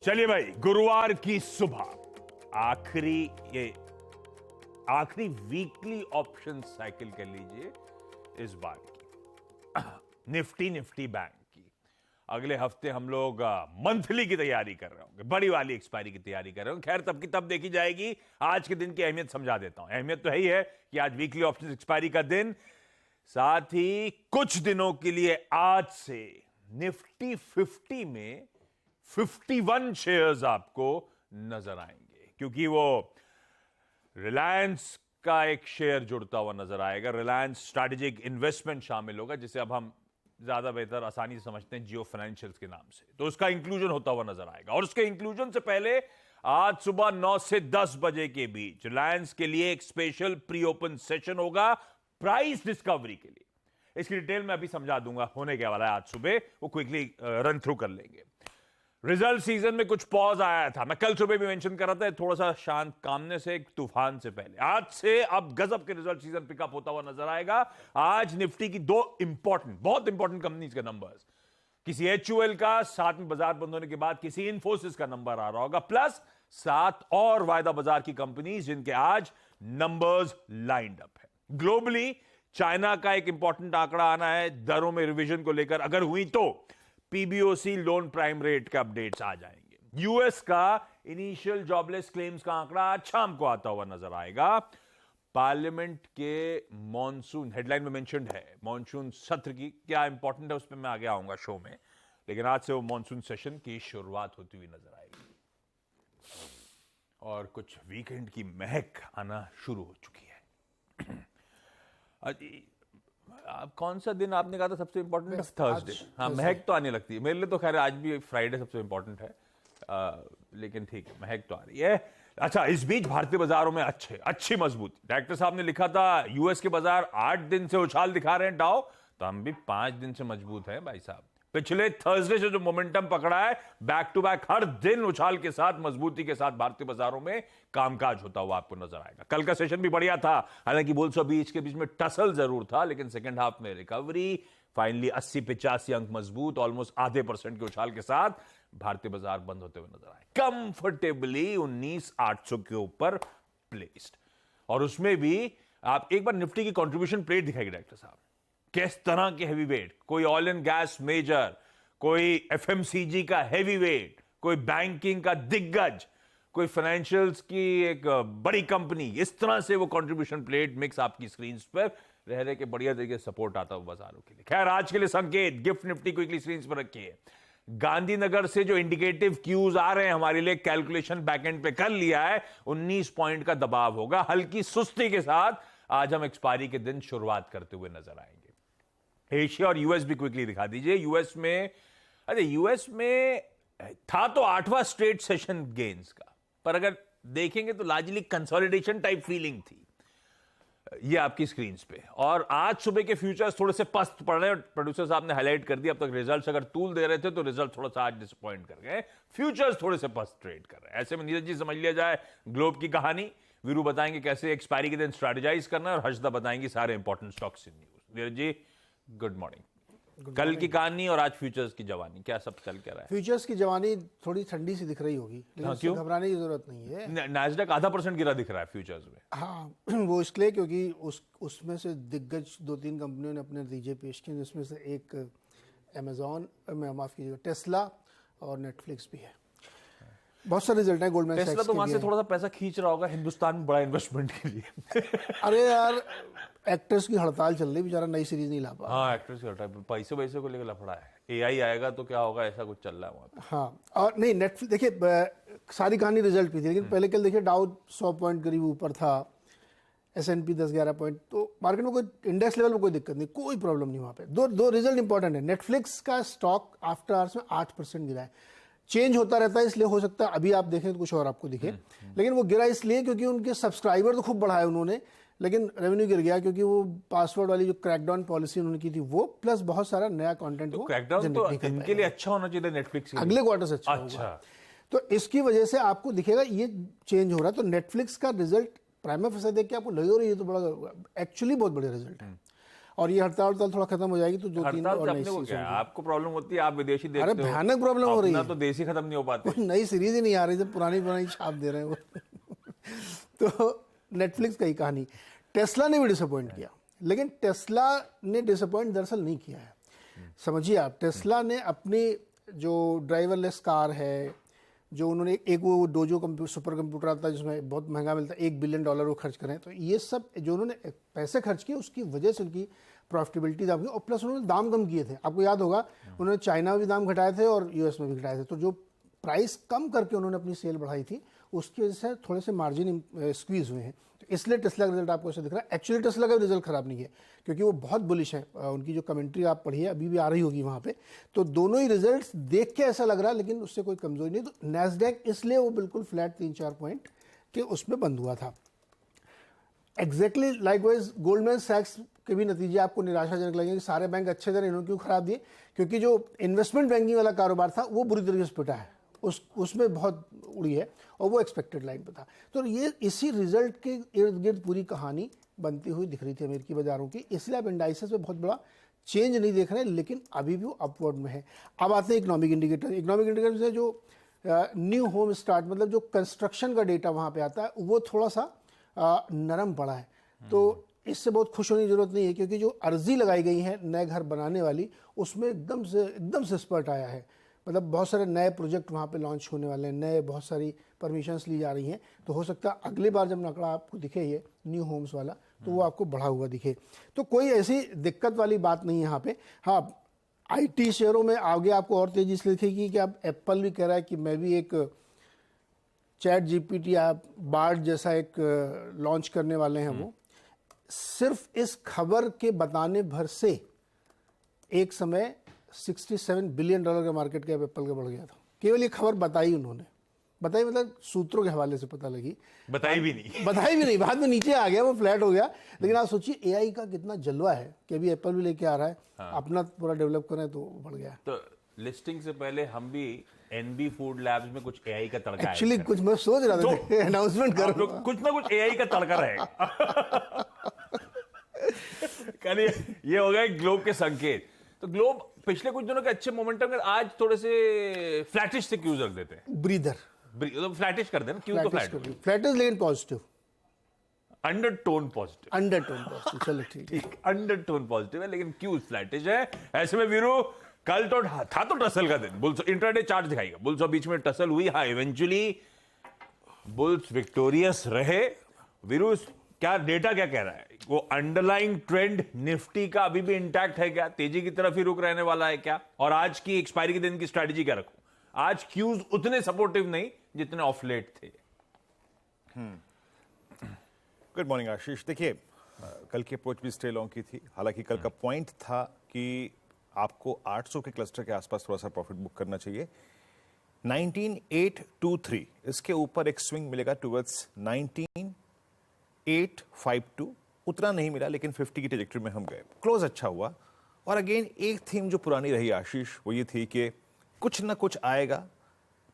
चलिए भाई, गुरुवार की सुबह आखिरी वीकली ऑप्शन साइकिल कर लीजिए इस बार की निफ्टी बैंक की। अगले हफ्ते हम लोग मंथली की तैयारी कर रहे होंगे, बड़ी वाली एक्सपायरी की तैयारी कर रहे होंगे। खैर तब की तब देखी जाएगी। आज के दिन की अहमियत समझा देता हूं। अहमियत तो है ही है कि आज वीकली ऑप्शन एक्सपायरी का दिन, साथ ही कुछ दिनों के लिए आज से निफ्टी 50 में 51 शेयर्स आपको नजर आएंगे, क्योंकि वो रिलायंस का एक शेयर जुड़ता हुआ नजर आएगा। रिलायंस स्ट्रैटेजिक इन्वेस्टमेंट शामिल होगा, जिसे अब हम ज्यादा बेहतर आसानी से समझते हैं जियो फाइनेंशियल्स के नाम से। तो उसका इंक्लूजन होता हुआ नजर आएगा। और उसके इंक्लूजन से पहले आज सुबह 9 से 10 बजे के बीच रिलायंस के लिए एक स्पेशल प्री ओपन सेशन होगा प्राइस डिस्कवरी के लिए। इसकी डिटेल मैं अभी समझा दूंगा होने क्या वाला है आज सुबह, वो क्विकली रन थ्रू कर लेंगे। रिजल्ट सीजन में कुछ पॉज आया था, मैं कल सुबह भी मेंशन कर रहा था, थोड़ा सा शांत कामने से एक तूफान से पहले। आज से अब गजब के रिजल्ट सीजन पिकअप होता हुआ नजर आएगा। आज निफ्टी की बहुत इंपॉर्टेंट कंपनीज के नंबर्स, किसी HUL का साथ में बाजार बंद होने के बाद किसी इन्फोसिस का नंबर आ रहा होगा, प्लस 7 और वायदा बाजार की कंपनीज जिनके आज नंबर्स लाइंड अप है। ग्लोबली चाइना का एक इंपॉर्टेंट आंकड़ा आना है दरों में रिवीजन को लेकर, अगर हुई तो PBOC लोन प्राइम रेट के अपडेट्स आ जाएंगे। यूएस का इनिशियल जॉबलेस क्लेम्स का आंकड़ा आज शाम को आता हुआ नजर आएगा। पार्लियामेंट के मॉनसून, हेडलाइन में मेंशन्ड है मॉनसून सत्र की, क्या इंपॉर्टेंट है उस पर मैं आगे आऊंगा शो में, लेकिन आज से वो मॉनसून सेशन की शुरुआत होती हुई नजर आएगी और कुछ वीकेंड की महक आना शुरू हो चुकी है। अब कौन सा दिन आपने कहा था सबसे इंपॉर्टेंट? थर्सडे। हाँ, महक तो आने लगती है मेरे लिए तो। खैर आज भी फ्राइडे सबसे इंपॉर्टेंट है, लेकिन ठीक है, महक तो आ रही है। अच्छा, इस बीच भारतीय बाजारों में अच्छी मजबूती। डायरेक्टर साहब ने लिखा था यूएस के बाजार 8 दिन से उछाल दिखा रहे हैं डाउ, तो हम भी 5 दिन से मजबूत हैं भाई साहब। पिछले थर्सडे से जो मोमेंटम पकड़ा है, बैक टू बैक हर दिन उछाल के साथ, मजबूती के साथ भारतीय बाजारों में कामकाज होता हुआ आपको नजर आएगा। कल का सेशन भी बढ़िया था, हालांकि बुल्स और बीच के बीच में टसल जरूर था, लेकिन सेकंड हाफ में रिकवरी, फाइनली 80-85 अंक मजबूत, ऑलमोस्ट आधे % के उछाल के साथ भारतीय बाजार बंद होते हुए नजर आए, कंफर्टेबली 19,800 के ऊपर प्लेस्ड। और उसमें भी आप एक बार निफ्टी की कंट्रीब्यूशन प्लेट दिखाएगी डायरेक्टर साहब, किस तरह के हैवी वेट, कोई ऑयल एंड गैस मेजर, कोई FMCG का हैवी वेट, कोई बैंकिंग का दिग्गज, कोई फाइनेंशियल्स की एक बड़ी कंपनी, इस तरह से वो कंट्रीब्यूशन प्लेट मिक्स आपकी स्क्रीन पर रह रहे के बढ़िया तरीके से सपोर्ट आता हुआ बाजारों के लिए। खैर आज के लिए संकेत गिफ्ट निफ्टी क्विकली स्क्रीन पर रखिए। गांधीनगर से जो इंडिकेटिव क्यूज आ रहे हैं हमारे लिए, कैलकुलेशन बैकएंड पे कर लिया है, 19 पॉइंट का दबाव होगा। हल्की सुस्ती के साथ आज हम एक्सपायरी के दिन शुरुआत करते हुए नजर आएंगे। एशिया और यूएस भी क्विकली दिखा दीजिए। यूएस में था तो 8वां स्ट्रेट सेशन गेन्स का, पर अगर देखेंगे तो लार्जली कंसोलिडेशन टाइप फीलिंग थी ये आपकी स्क्रीन पे। और आज सुबह के फ्यूचर्स थोड़े से पस्त पड़ रहे हैं, प्रोड्यूसर साहब ने हाईलाइट कर दिया। अब तक रिजल्ट्स अगर तूल दे रहे थे तो रिजल्ट थोड़ा सा आज डिसअपॉइंट कर गए, फ्यूचर्स थोड़े से पस्त ट्रेड कर रहे हैं। ऐसे में नीरज जी समझ लिया जाए ग्लोब की कहानी, वीरू बताएंगे कैसे एक्सपायरी के दिन स्ट्रेटेजाइज करना है, और हर्षदा बताएंगे सारे important stocks in news. Neeraj ji good morning. कल की कहानी और आज फ्यूचर्स की जवानी, क्या सब चल क्या रहा है? फ्यूचर्स की जवानी थोड़ी ठंडी सी दिख रही होगी, लेकिन क्यों घबराने की जरूरत नहीं है। नैस्डैक आधा % गिरा दिख रहा है फ्यूचर्स में। हाँ, वो इसलिए क्योंकि उसमें से दिग्गज 2-3 कंपनियों ने अपने नतीजे पेश किए, जिसमें से एक अमेजॉन, माफ कीजिएगा, टेस्ला और नेटफ्लिक्स भी है। बहुत सारे रिजल्ट है गोल्डमैन सैक्स के। टेस्ला तो वहां से थोड़ा सा पैसा खींच रहा होगा हिंदुस्तान में बड़ा इन्वेस्टमेंट के लिए। अरे यार, एक्टर्स की हड़ताल चल रही, बेचारा नई सीरीज नहीं ला पा। हाँ, एक्टर्स की हड़ताल, पैसे को लेकर लफड़ा है। AI आएगा तो क्या होगा, ऐसा कुछ चल रहा है वहां पे। हाँ, और नहीं, नेटफ्लिक्स देखिए, सारी कहानी रिजल्ट पे थी, लेकिन पहले कल देखिए डाउ 100 पॉइंट करीब ऊपर था, S&P 10-11 पॉइंट, तो मार्केट में कोई इंडेक्स लेवल में कोई दिक्कत नहीं, कोई प्रॉब्लम नहीं वहाँ पे। दो रिजल्ट इंपॉर्टेंट है। नेटफ्लिक्स का स्टॉक आफ्टर आवर्स में 8% गिरा है। चेंज होता रहता है, इसलिए हो सकता है अभी आप देखें तो कुछ और आपको दिखे, लेकिन वो गिरा इसलिए क्योंकि उनके सब्सक्राइबर तो खूब बढ़ाए उन्होंने, लेकिन रेवेन्यू गिर गया क्योंकि वो पासवर्ड वाली जो क्रैकडाउन पॉलिसी उन्होंने की थी वो, प्लस बहुत सारा नया कंटेंट तो क्रैकडाउन तो इनके लिए अच्छा होना चाहिए नेटफ्लिक्स, अगले क्वार्टर से अच्छा होगा। तो इसकी वजह से आपको दिखेगा ये चेंज हो रहा है। तो नेटफ्लिक्स का रिजल्ट प्राइमा फेसा देख के आपको लग रही है तो बड़ा, एक्चुअली बहुत बड़े रिजल्ट है। और ये हड़ताल थोड़ा खत्म हो जाएगी तो 2-3 हड़ताल और से नई अपने को सीरीज क्या है? आपको प्रॉब्लम होती है, आप विदेशी अरे देखते हो। भयानक प्रॉब्लम हो रही अपना है, तो देसी खत्म नहीं हो पाते। कोई नई सीरीज ही नहीं आ रही, जब पुरानी पुरानी छाप दे रहे हैं वो तो नेटफ्लिक्स का ही कहानी। टेस्ला ने भी डिसअपॉइंट किया, लेकिन टेस्ला ने डिसअपॉइंट दरअसल नहीं किया है। समझिए आप, टेस्ला ने अपनी जो ड्राइवरलेस कार है, जो उन्होंने एक वो डोजो सुपर कंप्यूटर आता है जिसमें बहुत महंगा मिलता है, $1 बिलियन वो खर्च करें, तो ये सब जो उन्होंने पैसे खर्च किए उसकी वजह से उनकी प्रॉफिटेबिलिटी दाम की, और प्लस उन्होंने दाम कम किए थे। आपको याद होगा उन्होंने चाइना में भी दाम घटाए थे और यूएस में भी घटाए थे, तो जो प्राइस कम करके उन्होंने अपनी सेल बढ़ाई थी उसकी वजह से थोड़े से मार्जिन स्क्वीज हुए हैं, तो इसलिए टेस्ला का रिजल्ट आपको ऐसे दिख रहा है। एक्चुअली टेस्ला का रिजल्ट खराब नहीं है, क्योंकि वो बहुत बुलिश है, उनकी जो कमेंट्री आप पढ़िए अभी भी आ रही होगी वहाँ पे, तो दोनों ही रिजल्ट्स देख के ऐसा लग रहा है, लेकिन उससे कोई कमजोरी नहीं। तो नैस्डैक इसलिए वो बिल्कुल फ्लैट 3-4 पॉइंट के उसमें बंद हुआ था। एग्जैक्टली लाइकवाइज गोल्डमैन सैक्स के भी नतीजे आपको निराशाजनक लगेंगे कि सारे बैंक अच्छे थे, इन्होंने क्यों खराब दिए, क्योंकि जो इन्वेस्टमेंट बैंकिंग वाला कारोबार था वो बुरी तरीके से पिटा है, उसमें बहुत उड़ी है और वो एक्सपेक्टेड लाइन पे था। तो ये इसी रिजल्ट के इर्द गिर्द पूरी कहानी बनती हुई दिख रही थी अमेरिकी बाजारों की, इसलिए आप इंडाइसेस में बहुत बड़ा चेंज नहीं देख रहे हैं, लेकिन अभी भी वो अपवर्ड में है। अब आते हैं इकोनॉमिक इंडिकेटर। इकोनॉमिक इंडिकेटर से जो न्यू होम स्टार्ट, मतलब जो कंस्ट्रक्शन का डेटा वहाँ पे आता है, वो थोड़ा सा नरम पड़ा है, तो इससे बहुत खुश होने की जरूरत नहीं है, क्योंकि जो अर्जी लगाई गई है नए घर बनाने वाली, उसमें एकदम से स्पर्ट आया है। मतलब बहुत सारे नए प्रोजेक्ट वहाँ पे लॉन्च होने वाले हैं, नए बहुत सारी परमिशंस ली जा रही हैं, तो हो सकता है अगली बार जब आंकड़ा आपको दिखे ये न्यू होम्स वाला, तो वो आपको बढ़ा हुआ दिखे। तो कोई ऐसी दिक्कत वाली बात नहीं है यहाँ पे। हाँ, आईटी शेयरों में आगे आपको और तेजी से दिखेगी कि अब एप्पल भी कह रहा है कि मैं भी एक चैट जीपीटी या बार्ड जैसा एक लॉन्च करने वाले हैं। वो सिर्फ इस खबर के बताने भर से एक समय $67 बिलियन का मार्केट कैप एप्पल का बढ़ गया था। केवल ये खबर बताई उन्होंने, बताई मतलब सूत्रों के हवाले से पता लगी, बताई भी नहीं बाद में नीचे आ गया, वो फ्लैट हो गया। लेकिन आप सोचिए एआई का कितना जलवा है कि अभी एप्पल भी लेके आ रहा है, अपना पूरा डेवलप कर रहे हैं, तो बढ़ गया। तो लिस्टिंग से पहले हम भी एनबी फूड लैब्स में कुछ एआई का तड़का एक्चुअली कुछ मैं सोच रहा था तो अनाउंसमेंट करो, कुछ ना कुछ एआई का तड़का रहेगा। कल ये हो गया ग्लोब के संकेत। तो ग्लोब पिछले कुछ दिनों के अच्छे मोमेंटम में आज थोड़े से फ्लैटिश से क्यूज रख देते हैं, ब्रीदर तो फ्लैटिश कर देना, क्यूज तो फ्लैटिश लेकिन पॉजिटिव, अंडरटोन पॉजिटिव, चलो ठीक अंडरटोन पॉजिटिव है, लेकिन क्यूज फ्लैटिश है। ऐसे में वीरू कल तो था तो टसल का दिन, बुल्स इंट्राडे चार्ट दिखाएगा, बुल्स और बीच में टसल हुई, हाँ इवेंचुअली बुल्स विक्टोरियस रहे। वीरू क्या डेटा क्या कह रहा है, वो अंडरलाइंग ट्रेंड निफ्टी का अभी भी इंटैक्ट है क्या, तेजी की तरफ ही रुक रहने वाला है क्या, और आज की एक्सपायरी के दिन की स्ट्रेटजी क्या रखूं? आज क्यूज उतने सपोर्टिव नहीं जितने ऑफ लेट थे। गुड मॉर्निंग आशीष। देखिए कल की अप्रोच भी स्टे लॉन्ग की थी, हालांकि कल का पॉइंट था कि आपको 800 के क्लस्टर के आसपास थोड़ा सा प्रॉफिट बुक करना चाहिए। 19823 इसके ऊपर एक स्विंग मिलेगा टुवर्ड्स 19852, उतना नहीं मिला लेकिन 50 की ट्रेजेक्टरी में हम गए, क्लोज अच्छा हुआ। और अगेन एक थीम जो पुरानी रही आशीष, वो ये थी कि कुछ ना कुछ आएगा,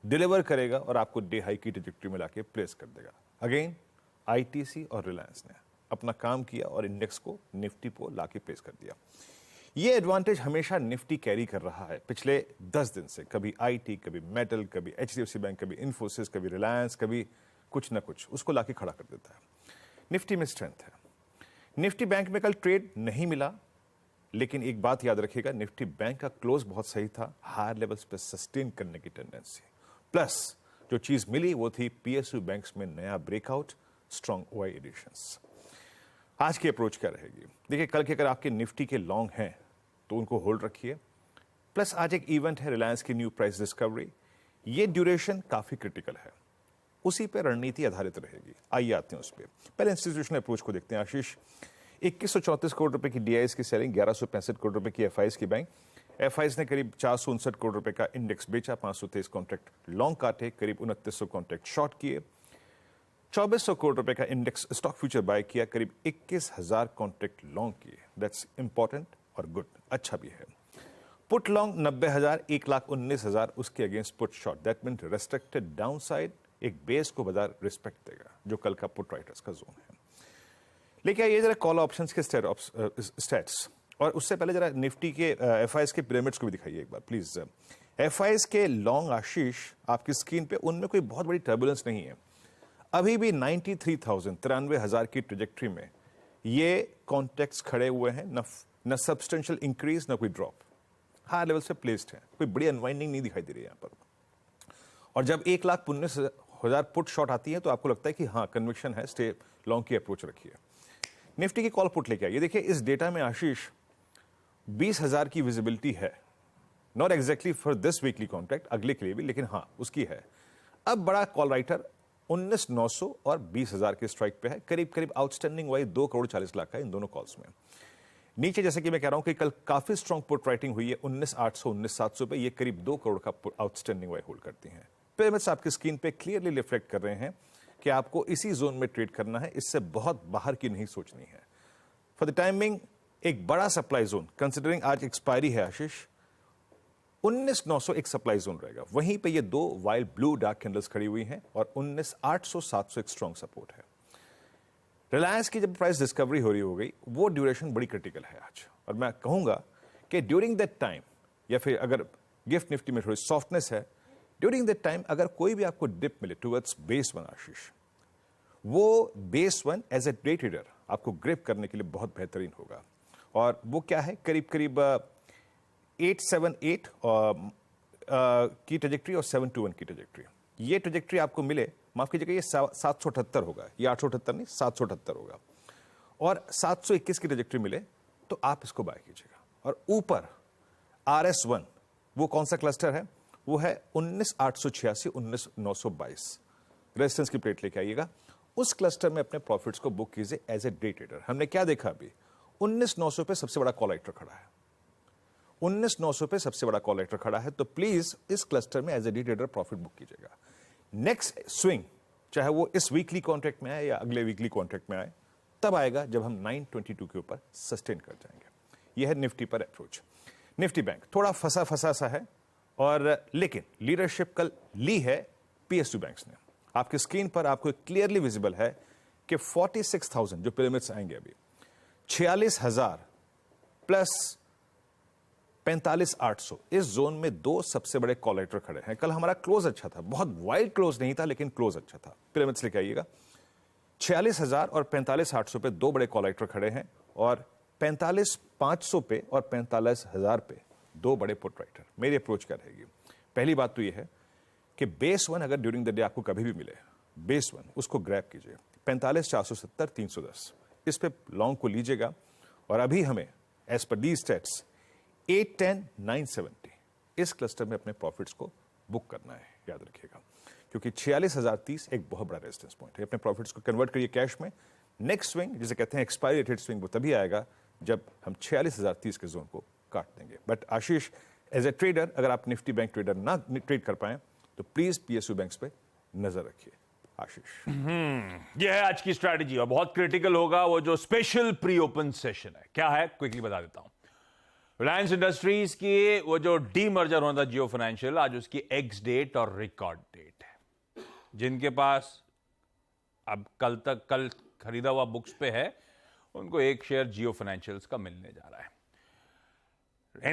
डिलीवर करेगा और आपको डे हाई की ट्रेजेक्टरी में लाके प्लेस कर देगा। अगेन आईटीसी और रिलायंस ने अपना काम किया और इंडेक्स को निफ्टी को लाके प्लेस कर दिया। ये एडवांटेज हमेशा निफ्टी कैरी कर रहा है पिछले 10 दिन से, कभी आईटी, कभी मेटल, कभी एचडीएफसी बैंक, कभी इन्फोसिस, कभी रिलायंस, कभी कुछ ना कुछ उसको लाके खड़ा कर देता है। निफ्टी में स्ट्रेंथ है। निफ्टी बैंक में कल ट्रेड नहीं मिला, लेकिन एक बात याद रखिएगा, निफ्टी बैंक का क्लोज बहुत सही था, हायर लेवल्स पे सस्टेन करने की टेंडेंसी। प्लस जो चीज मिली वो थी पीएसयू बैंक्स में नया ब्रेकआउट, स्ट्रॉन्ग ओआई एडिशंस। आज की अप्रोच क्या रहेगी? देखिए कल के अगर आपके निफ्टी के लॉन्ग हैं तो उनको होल्ड रखिए। प्लस आज एक इवेंट है रिलायंस की न्यू प्राइस डिस्कवरी, ये ड्यूरेशन काफी क्रिटिकल है, उसी पे रणनीति आधारित रहेगी। आइए आते हैं उस पर। पहले इंस्टीट्यूशनल अप्रोच को देखते हैं आशीष। 2134 करोड़ रुपए की डीआईएस की सेलिंग, 1165 करोड़ रुपए की एफआईएस की बाइंग। एफआईएस ने करीब 459 करोड़ रुपए का इंडेक्स बेचा, 523 कॉन्ट्रैक्ट लॉन्ग काटे, करीब 2900 कॉन्ट्रैक्ट शॉर्ट किए, 2400 करोड़ रुपए का इंडेक्स स्टॉक फ्यूचर बाय किया, करीब 21,000 कॉन्ट्रैक्ट लॉन्ग किए। दैट्स इंपॉर्टेंट और गुड, अच्छा भी है। पुट लॉन्ग 90,000, 1,19,000 उसके against put short, that mean restricted downside, एक बेस को बाजार रिस्पेक्ट देगा जो कल का पुट राइटर्स का जोन है। लेके आइए जरा कॉल ऑप्शंस के स्टैट्स, और उससे पहले जरा निफ्टी के एफआईएस के पिरामिड्स को भी दिखाइए एक बार प्लीज। एफआईएस के लॉन्ग आशीष आपकी स्क्रीन पे, उनमें कोई बहुत बड़ी टर्बुलेंस नहीं है, अभी भी 93,000 की ट्रेजेक्ट्री में ये कॉन्टेक्ट्स खड़े हुए हैं, न सब्सटेंशियल इंक्रीज न कोई ड्रॉप, हाई लेवल से प्लेस्ड है, कोई बड़ी अनवाइंडिंग नहीं दिखाई दे रही है यहाँ पर। और जब 1,19,000 पुट शॉट आती है तो आपको लगता है कि हाँ कन्विक्शन है, स्टे लॉन्ग की अप्रोच रखिए। निफ्टी की कॉल पुट लेके आइए। देखिए इस डेटा में आशीष 20,000 की विजिबिलिटी है, not exactly for this weekly contract, अगले के लिए भी, लेकिन हाँ उसकी है। अब बड़ा कॉल राइटर 19,900 और 20,000 के स्ट्राइक पे है, करीब करीब आउटस्टैंडिंग वाइज 2,40,00,000 का इन दोनों कॉल्स में। नीचे जैसे कि मैं कह रहा हूं कि कल काफी स्ट्रॉन्ग पुट राइटिंग हुई है 19,800 19,700 पे, ये करीब 2 करोड़ का आउटस्टैंडिंग वाइज होल्ड करती हैं। पिरामिड्स आपकी स्क्रीन पे क्लियरली रिफ्लेक्ट कर रहे हैं कि आपको इसी जोन में ट्रेड करना है, इससे बहुत बाहर की नहीं सोचनी है। फॉर द टाइमिंग एक बड़ा सप्लाई जोन, कंसिडरिंग आज एक्सपायरी है आशीष, 19,900 एक सप्लाई जोन रहेगा, वहीं पे ये 2 वाइल्ड ब्लू डार्क कैंडल्स खड़ी हुई हैं और 19,800 700 एक स्ट्रॉन्ग सपोर्ट है। रिलायंस की जब प्राइस डिस्कवरी हो रही हो गई, वो ड्यूरेशन बड़ी क्रिटिकल है आज, और मैं कहूंगा कि ड्यूरिंग दैट टाइम, या फिर अगर गिफ्ट निफ्टी में थोड़ी सॉफ्टनेस है, ड्यूरिंग दैट टाइम अगर कोई भी आपको डिप मिले टुवर्ड्स बेस 1 आशीष, वो base 1 as a day trader आपको ग्रिप करने के लिए बहुत बेहतरीन होगा। और वो क्या है, करीब करीब 878 की ट्रेजेक्ट्री और 721 की ट्रेजेक्ट्री, ये ट्रेजेक्ट्री आपको मिले, माफ कीजिएगा ये 778 होगा, ये 878 नहीं 778 होगा, और 721 की ट्रेजेक्ट्री मिले तो आप इसको बाय कीजिएगा। और ऊपर RS1 वो कौन सा क्लस्टर है, वो है 19,886 19,922, रेजिस्टेंस की प्लेट लेके आइएगा, उस क्लस्टर में अपने प्रॉफिट्स को बुक कीजिए एज ए डे ट्रेडर। हमने क्या देखा अभी, 19,900 पे सबसे बड़ा कॉल राइटर खड़ा है, 19,900 पे सबसे बड़ा कॉल राइटर खड़ा है, तो प्लीज इस क्लस्टर में as a day trader profit book कीजिएगा। नेक्स्ट स्विंग चाहे वो इस वीकली कॉन्ट्रैक्ट में आए या अगले वीकली कॉन्ट्रैक्ट में आए, तब आएगा जब हम 922 के ऊपर सस्टेन कर जाएंगे। यह है निफ्टी पर अप्रोच। निफ्टी बैंक थोड़ा फंसा सा है, और लेकिन लीडरशिप कल ली है PSU बैंक्स ने। आपकी स्क्रीन पर आपको क्लियरली विजिबल है कि 46,000 जो पिरामिड्स आएंगे अभी, 46,000 प्लस 45,800, इस जोन में 2 सबसे बड़े कॉल राइटर खड़े हैं। कल हमारा क्लोज अच्छा था, बहुत वाइड क्लोज नहीं था लेकिन क्लोज अच्छा था। पिरामिड्स लेके आइएगा, 46,000 और 45,800 पे 2 बड़े कॉल राइटर खड़े हैं, और 45,500 पे और 45,000 पे 2 बड़े पुट राइटर। मेरी अप्रोच क्या रहेगी, पहली बात तो यह है कि बेस 1 अगर ड्यूरिंग द डे आपको कभी भी मिले, बेस 1 उसको ग्रैब कीजिए, 45,470 310, इस पे लॉन्ग को लीजिएगा। और अभी हमें एज पर दी स्टेट्स 810 970 इस क्लस्टर में अपने प्रॉफिट्स को बुक करना है, याद रखिएगा, क्योंकि 46,030 एक बहुत बड़ा रेजिस्टेंस पॉइंट है। अपने प्रॉफिट्स को कन्वर्ट करिए कैश में। नेक्स्ट स्विंग जिसे कहते हैं एक्सपायरी रेटेड स्विंग, वो तभी आएगा जब हम 46,030 के जोन को काट देंगे। But Ashish as a trader, अगर आप निफ्टी बैंक ट्रेडर ना ट्रेड कर पाए तो प्लीज PSU बैंक्स पे नजर रखिए। आशीष यह है आज की स्ट्रैटेजी, और बहुत क्रिटिकल होगा वो जो स्पेशल प्री ओपन सेशन है। क्या है क्विकली बता देता हूं। रिलायंस इंडस्ट्रीज की वो जो डीमर्जर होना था जियो फाइनेंशियल, आज उसकी एक्स डेट और रिकॉर्ड डेट है। जिनके पास अब कल खरीदा हुआ बुक्स पे है, उनको एक शेयर जियो फाइनेंशियल्स का मिलने जा रहा है।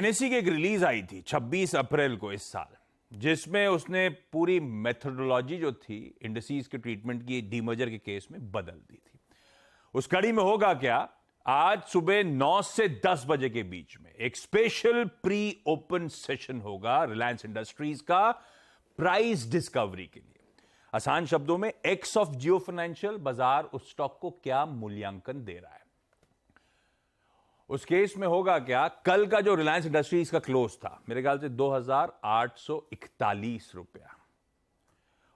NSE की एक रिलीज आई थी 26 अप्रैल को इस साल, जिसमें उसने पूरी मेथोडोलॉजी जो थी इंडस्ट्रीज के ट्रीटमेंट की डीमर्जर के केस में बदल दी थी। उस कड़ी में होगा क्या, आज सुबह 9 से 10 बजे के बीच में एक स्पेशल प्री ओपन सेशन होगा रिलायंस इंडस्ट्रीज का प्राइस डिस्कवरी के लिए। आसान शब्दों में एक्स ऑफ जियो फाइनेंशियल बाजार उस स्टॉक को क्या मूल्यांकन दे रहा है। उस केस में होगा क्या, कल का जो रिलायंस इंडस्ट्रीज का क्लोज था मेरे ख्याल से 2,841 रुपया,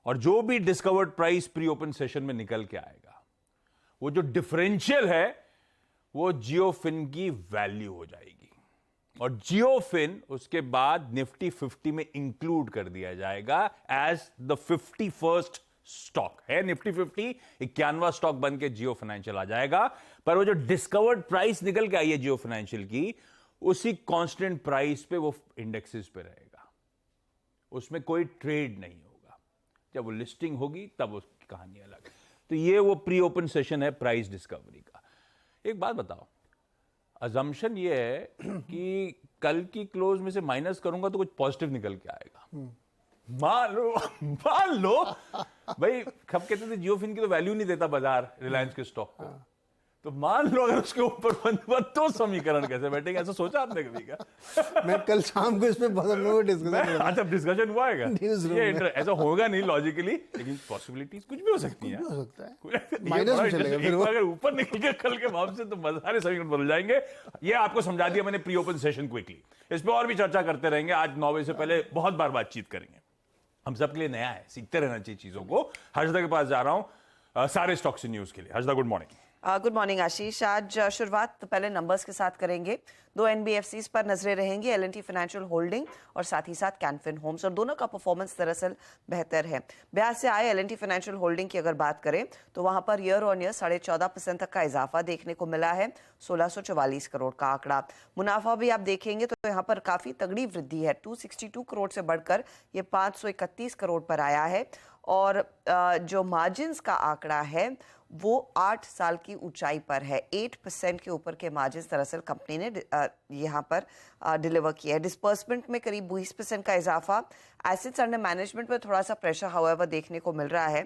और जो भी discovered price pre open session में निकल के आएगा, वो जो डिफरेंशियल है वो जियोफिन की वैल्यू हो जाएगी, और जियोफिन उसके बाद निफ्टी 50 में इंक्लूड कर दिया जाएगा एज द 51st स्टॉक है। निफ्टी 50 51वां स्टॉक बन के जियो फाइनेंशियल आ जाएगा, पर वो जो डिस्कवर्ड प्राइस निकल के आई है जियो फाइनेंशियल की, उसी कांस्टेंट प्राइस पे वो इंडेक्सेस पे रहेगा, उसमें कोई ट्रेड नहीं होगा। जब वो लिस्टिंग होगी तब उसकी कहानी अलग। तो ये वो प्री ओपन सेशन है प्राइस डिस्कवरी का। एक बात बताओ, अजम्पशन ये है कि कल की क्लोज में से माइनस करूंगा तो कुछ पॉजिटिव निकल के आएगा। मान लो भाई, कब कहते थे जियोफिन की तो वैल्यू नहीं देता बाजार रिलायंस के स्टॉक को, तो मान लो अगर उसके ऊपर बंद हुआ तो समीकरण कैसे बैठेंगे? ऐसा सोचा आपने कभी क्या? मैं कल शाम को इस पे बहुत हम लोगों ने डिस्कशन अच्छा, डिस्कशन हुआ है News room ये में। ऐसा होगा नहीं लॉजिकली, लेकिन पॉसिबिलिटीज कुछ भी हो सकती हैं। हो सकता है। ये माइनस बड़ा में चलेगा interesting- फिर वो। अगर ऊपर निकल के कल के भाव से तो सारे समीकरण बदल जाएंगे। ये आपको समझा दिया मैंने प्री ओपन सेशन क्विकली। इस पे और भी चर्चा करते रहेंगे। आज 9 बजे से पहले बहुत बार बातचीत करेंगे। हम सबके लिए नया है, सीखते रहना चाहिए चीजों को। हर्षदा के पास जा रहा हूं सारे स्टॉक्स न्यूज के लिए। Harshada, good morning. Good morning Ashish. आज शुरुआत पहले नंबर्स के साथ करेंगे। 2 एनबीएफसीज पर नजरें रहेंगी, एल&टी फाइनेंशियल होल्डिंग और साथ ही साथ कैनफिन होम्स, और दोनों का परफॉर्मेंस दरअसल बेहतर है। ब्याज से आए एल&टी फाइनेंशियल होल्डिंग की अगर बात करें तो वहां पर ईयर ऑन ईयर 14.5% तक का इजाफा देखने को मिला है, 1644 करोड़ का आंकड़ा। मुनाफा भी आप देखेंगे तो यहाँ पर काफी तगड़ी वृद्धि है, 262 करोड़ से बढ़कर ये 531 करोड़ पर आया है। और जो मार्जिन्स का आंकड़ा है वो 8 साल की ऊंचाई पर है। 8% के ऊपर के मार्जिन्स दरअसल कंपनी ने यहाँ पर डिलीवर किया है। डिस्पर्समेंट में करीब 20% का इजाफा। एसेट्स अंडर मैनेजमेंट में थोड़ा सा प्रेशर हाउएवर देखने को मिल रहा है।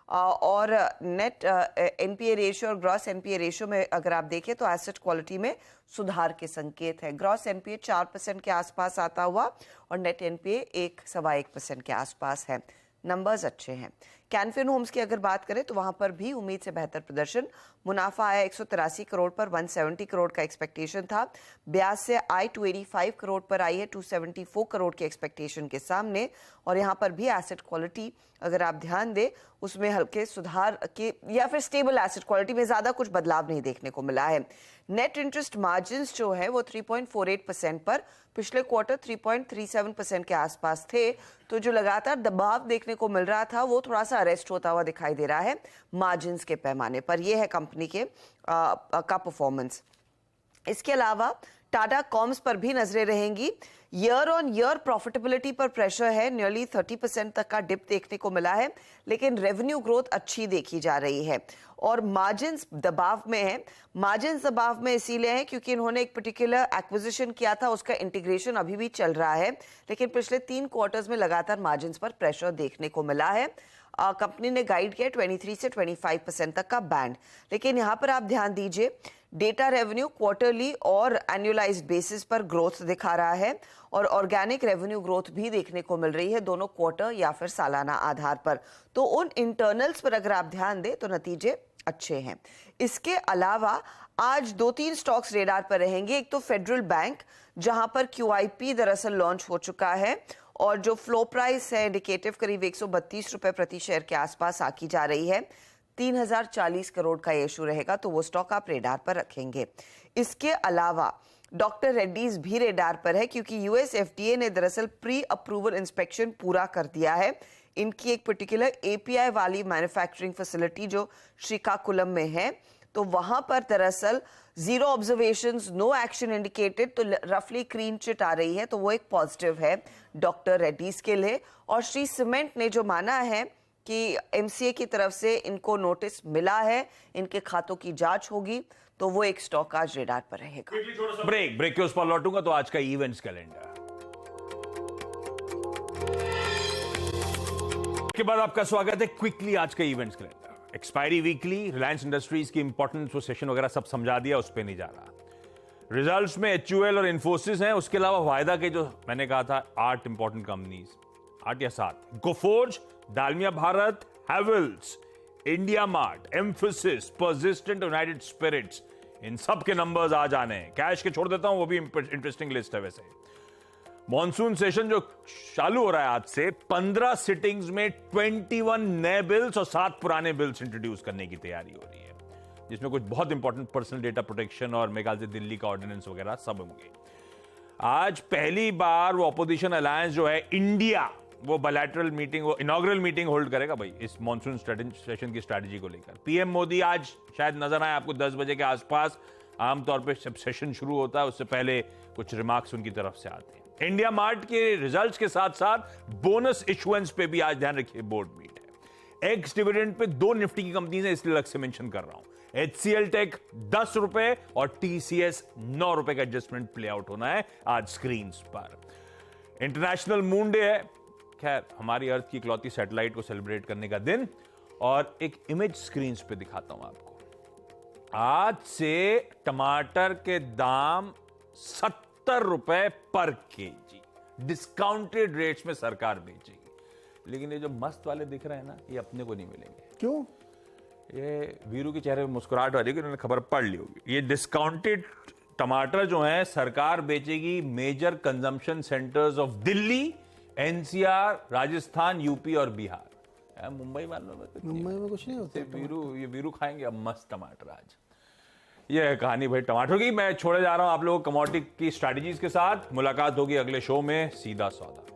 और नेट एनपीए रेशियो और ग्रॉस एनपीए रेशियो में अगर आप देखें तो एसेट क्वालिटी में सुधार के संकेत है। ग्रॉस एनपीए 4% के आसपास आता हुआ और नेट एनपीए 1.25% के आसपास है। नंबर्स अच्छे हैं। कैनफिन होम्स की अगर बात करें तो वहां पर भी उम्मीद से बेहतर प्रदर्शन। मुनाफा आया 183 करोड़ पर, 170 करोड़ का एक्सपेक्टेशन था। ब्याज से आय 285 करोड़ पर आई है, 274 करोड़ के एक्सपेक्टेशन के सामने। और यहाँ पर भी एसेट क्वालिटी अगर आप ध्यान दें उसमें हल्के सुधार के या फिर स्टेबल एसेट क्वालिटी में ज्यादा कुछ बदलाव नहीं देखने को मिला है। नेट इंटरेस्ट मार्जिन्स जो है वो 3.48% पर, पिछले क्वार्टर 3.37% के आसपास थे। तो जो लगातार दबाव देखने को मिल रहा था वो थोड़ा सा अरेस्ट होता हुआ दिखाई दे रहा है मार्जिन्स के पैमाने पर। यह है कंपनी के का परफॉर्मेंस। इसके अलावा टाटा कॉम्स पर भी नजरें रहेंगी। ईयर ऑन ईयर प्रॉफिटेबिलिटी पर प्रेशर है, नियरली 30% तक का डिप देखने को मिला है, लेकिन रेवेन्यू ग्रोथ अच्छी देखी जा रही है। और मार्जिन्स दबाव में है। मार्जिन्स दबाव में इसीलिए है क्योंकि इन्होंने एक पर्टिकुलर एक्विजिशन किया था, उसका इंटीग्रेशन अभी भी चल रहा है, लेकिन पिछले 3 क्वार्टर्स में लगातार मार्जिन्स पर प्रेशर देखने को मिला है। कंपनी ने गाइड किया 23 से 25% तक का बैंड, लेकिन यहाँ पर आप ध्यान दीजिए डेटा रेवेन्यू क्वार्टरली और एनुअलाइज्ड बेसिस पर ग्रोथ दिखा रहा है और ऑर्गेनिक रेवेन्यू ग्रोथ भी देखने को मिल रही है, दोनों क्वार्टर या फिर सालाना आधार पर। तो उन इंटरनल्स पर अगर आप ध्यान दें तो नतीजे अच्छे हैं। इसके अलावा आज 2-3 स्टॉक्स रेडार पर रहेंगे। एक तो फेडरल बैंक, जहां पर QIP दरअसल लॉन्च हो चुका है और जो फ्लो प्राइस है इंडिकेटिव करीब 132 रुपए प्रति शेयर के आसपास आकी जा रही है। 3040 करोड़ का इशू रहेगा, तो वो स्टॉक आप रेडार पर रखेंगे। इसके अलावा डॉक्टर रेड्डीज भी रेडार पर है क्योंकि यूएस FDA ने दरअसल प्री अप्रूवल इंस्पेक्शन पूरा कर दिया है। इनकी एक पर्टिकुलर API वाली मैन्युफैक्चरिंग फैसिलिटी जो श्रीकाकुलम में है, तो वहां पर दरअसल 0 ऑब्जर्वेशंस, नो एक्शन इंडिकेटेड, तो रफली क्लीन चिट आ रही है, तो वो एक पॉजिटिव है डॉक्टर रेड्डीज के लिए। और श्री सीमेंट ने जो माना है कि MCA की तरफ से इनको नोटिस मिला है, इनके खातों की जांच होगी, तो वो एक स्टॉक आज रेडार पर रहेगा। ब्रेक के उस पर लौटूंगा। तो आज का इवेंट्स कैलेंडर के बाद आपका स्वागत है क्विकली आज का events calendar. Expiry weekly, Reliance industries की इंपॉर्टेंट सेशन वगैरह सब समझा दिया, उस पर नहीं जा रहा। रिजल्ट्स में HUL और इन्फोसिस हैं। उसके अलावा वायदा के जो मैंने कहा था 8 इंपॉर्टेंट कंपनीज, 8 या 7, गोफोर्ज, दालमिया भारत, हैवेल्स, इंडिया मार्ट, एम्फोसिस, पर्सिस्टेंट, यूनाइटेड स्पिरिट्स, इन सब के नंबर्स आ जाने हैं। कैश के छोड़ देता हूं, वो भी इंटरेस्टिंग लिस्ट है। वैसे मॉनसून सेशन जो चालू हो रहा है आज से, 15 सिटिंग्स में 21 नए बिल्स और 7 पुराने बिल्स इंट्रोड्यूस करने की तैयारी हो रही है, जिसमें कुछ बहुत इंपॉर्टेंट पर्सनल डेटा प्रोटेक्शन और मेरे ख्याल से दिल्ली का ऑर्डिनेंस वगैरह सब होंगे। आज पहली बार वो अपोजिशन अलायंस जो है इंडिया, वो बायलैटरल मीटिंग, वो इनॉग्रल मीटिंग होल्ड करेगा भाई इस मॉनसून सेशन की स्ट्रैटेजी को लेकर। पीएम मोदी आज शायद नजर आए आपको 10 बजे के आसपास। आमतौर पे जब सेशन शुरू होता है उससे पहले कुछ रिमार्क्स उनकी तरफ से आते हैं। इंडिया मार्ट के रिजल्ट्स के साथ साथ बोनस इशुएंस पे भी आज ध्यान रखिए, बोर्ड मीट है। एक्स डिविडेंड पे 2 निफ्टी की कंपनीज है, इसलिए अलग से मेंशन कर रहा हूं। HCL टेक 10 रुपए और TCS 9 रुपए का एडजस्टमेंट प्ले आउट होना है आज स्क्रीन पर। इंटरनेशनल मून डे है, खैर हमारी अर्थ की इकलौती सैटेलाइट को सेलिब्रेट करने का दिन, और एक इमेज स्क्रीन पे दिखाता हूं आपको। आज से टमाटर के दाम 70 रुपए पर केजी डिस्काउंटेड रेट्स में सरकार बेचेगी, लेकिन ये जो मस्त वाले दिख रहे हैं ना, ये अपने को नहीं मिलेंगे। क्यों? ये वीरू के चेहरे पे मुस्कुराहट आ रही है कि उन्होंने खबर पढ़ ली होगी। ये डिस्काउंटेड टमाटर जो है सरकार बेचेगी major consumption centres of Delhi, NCR, Rajasthan, UP और बिहार। मुंबई वालों में तो मुंबई में कुछ नहीं होता। ये वीरू खाएंगे अब मस्त टमाटर आज। ये है कहानी भाई टमाटर की। मैं छोड़े जा रहा हूं आप लोगों को कमोडिटी की स्ट्रैटेजीज के साथ। मुलाकात होगी अगले शो में सीधा सौदा।